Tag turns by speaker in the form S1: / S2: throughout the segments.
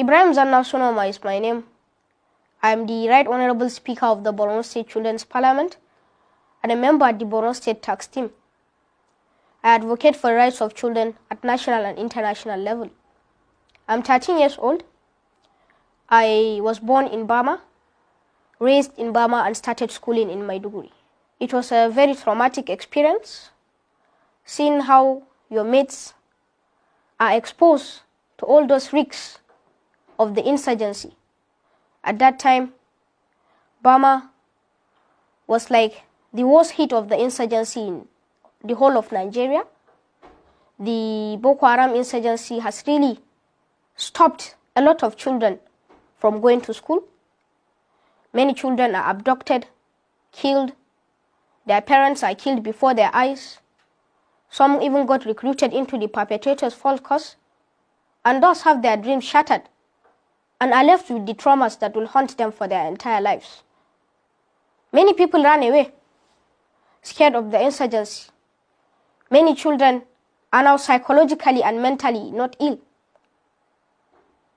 S1: Ibrahim Zanna Sunoma is my name. I am the Right Honorable Speaker of the Borno State Children's Parliament and a member at the Borno State Tax Team. I advocate for the rights of children at national and international level. I'm 13 years old. I was born in Burma, raised in Burma, and started schooling in Maiduguri. It was a very traumatic experience, seeing how your mates are exposed to all those risks of the insurgency. At that time, Burma was like the worst hit of the insurgency in the whole of Nigeria. The Boko Haram insurgency has really stopped a lot of children from going to school. Many children are abducted, killed. Their parents are killed before their eyes. Some even got recruited into the perpetrators' false cause, and thus have their dreams shattered and are left with the traumas that will haunt them for their entire lives. Many people ran away, scared of the insurgency. Many children are now psychologically and mentally not ill,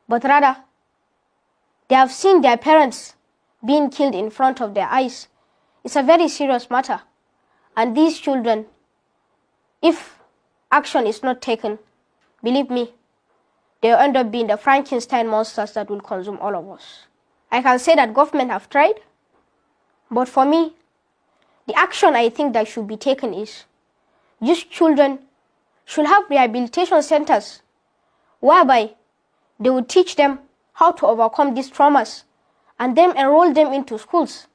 S1: but rather they have seen their parents being killed in front of their eyes. It's a very serious matter, and these children, if action is not taken, believe me, they will end up being the Frankenstein monsters that will consume all of us. I can say that government have tried, but for me, the action I think that should be taken is these children should have rehabilitation centers whereby they would teach them how to overcome these traumas and then enroll them into schools,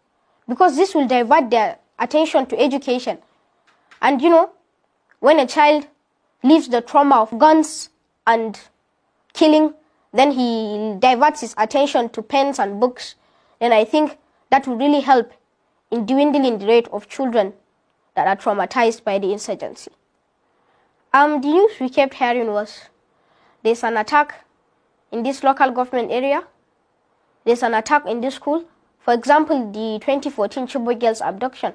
S1: because this will divert their attention to education. And you know, when a child leaves the trauma of guns and killing, then he diverts his attention to pens and books, then I think that will really help in dwindling the rate of children that are traumatized by the insurgency. The news we kept hearing was there's an attack in this local government area, there's an attack in this school. For example, the 2014 Chibok girls abduction.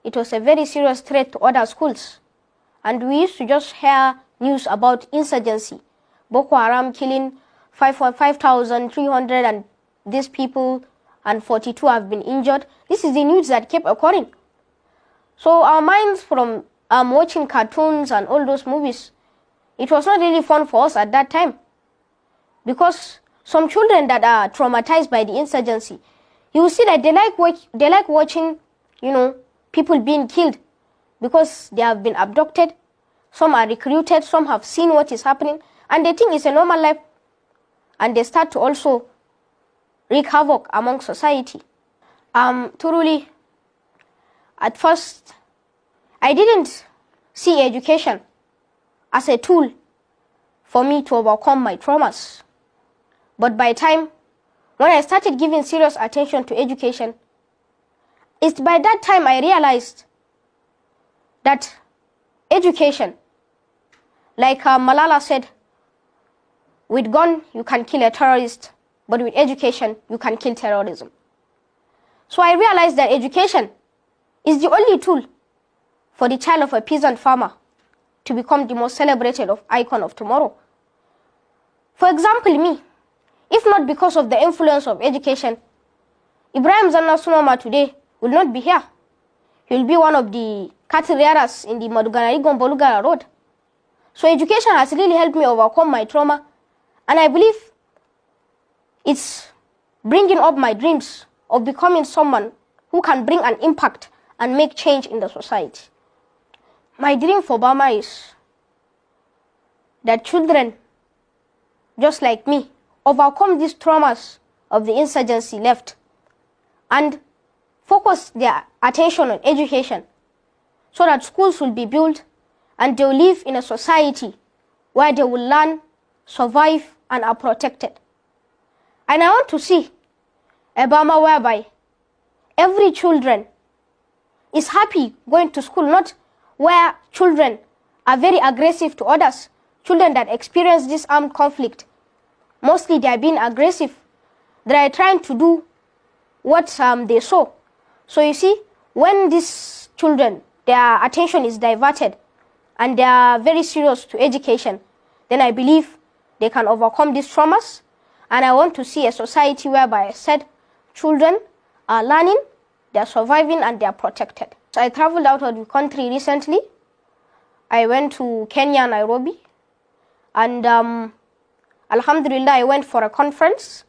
S1: It was a very serious threat to other schools. And we used to just hear news about insurgency. Boko Haram killing 5,300 and these people, and 42 have been injured. This is the news that kept occurring. So our minds from watching cartoons and all those movies, it was not really fun for us at that time. Because some children that are traumatized by the insurgency, you will see that they like watching, you know, people being killed because they have been abducted. Some are recruited, some have seen what is happening, and they think it's a normal life, and they start to also wreak havoc among society. Truly, at first, I didn't see education as a tool for me to overcome my traumas. But by time, when I started giving serious attention to education, it's by that time I realized that education, like Malala said, with gun you can kill a terrorist, but with education you can kill terrorism. So I realized that education is the only tool for the child of a peasant farmer to become the most celebrated icon of tomorrow. For example, me, if not because of the influence of education, Ibrahim Zanna Sunoma today will not be here. He will be one of the cattle rearers in the Maduganari-Gombolugara road. So education has really helped me overcome my trauma, and I believe it's bringing up my dreams of becoming someone who can bring an impact and make change in the society. My dream for Burma is that children, just like me, overcome these traumas of the insurgency left and focus their attention on education so that schools will be built and they will live in a society where they will learn, survive, and are protected. And I want to see a Burma whereby every children is happy going to school, not where children are very aggressive to others, children that experience this armed conflict. Mostly they are being aggressive. They are trying to do what they saw. So you see, when these children, their attention is diverted and they are very serious to education, then I believe they can overcome these traumas And I want to see a society whereby I said children are learning, they're surviving, and they're protected. So I traveled out of the country recently. I went to Kenya, Nairobi, and Alhamdulillah, I went for a conference.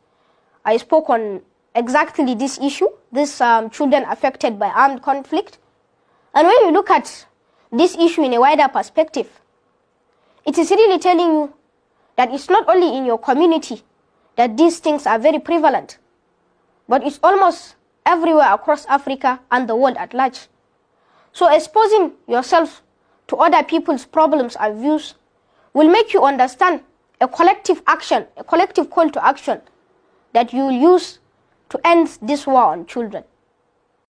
S1: I spoke on exactly this issue, this children affected by armed conflict. And when you look at this issue in a wider perspective, it is really telling you that it's not only in your community that these things are very prevalent, but it's almost everywhere across Africa and the world at large. So exposing yourself to other people's problems and views will make you understand a collective action, a collective call to action that you will use to end this war on children.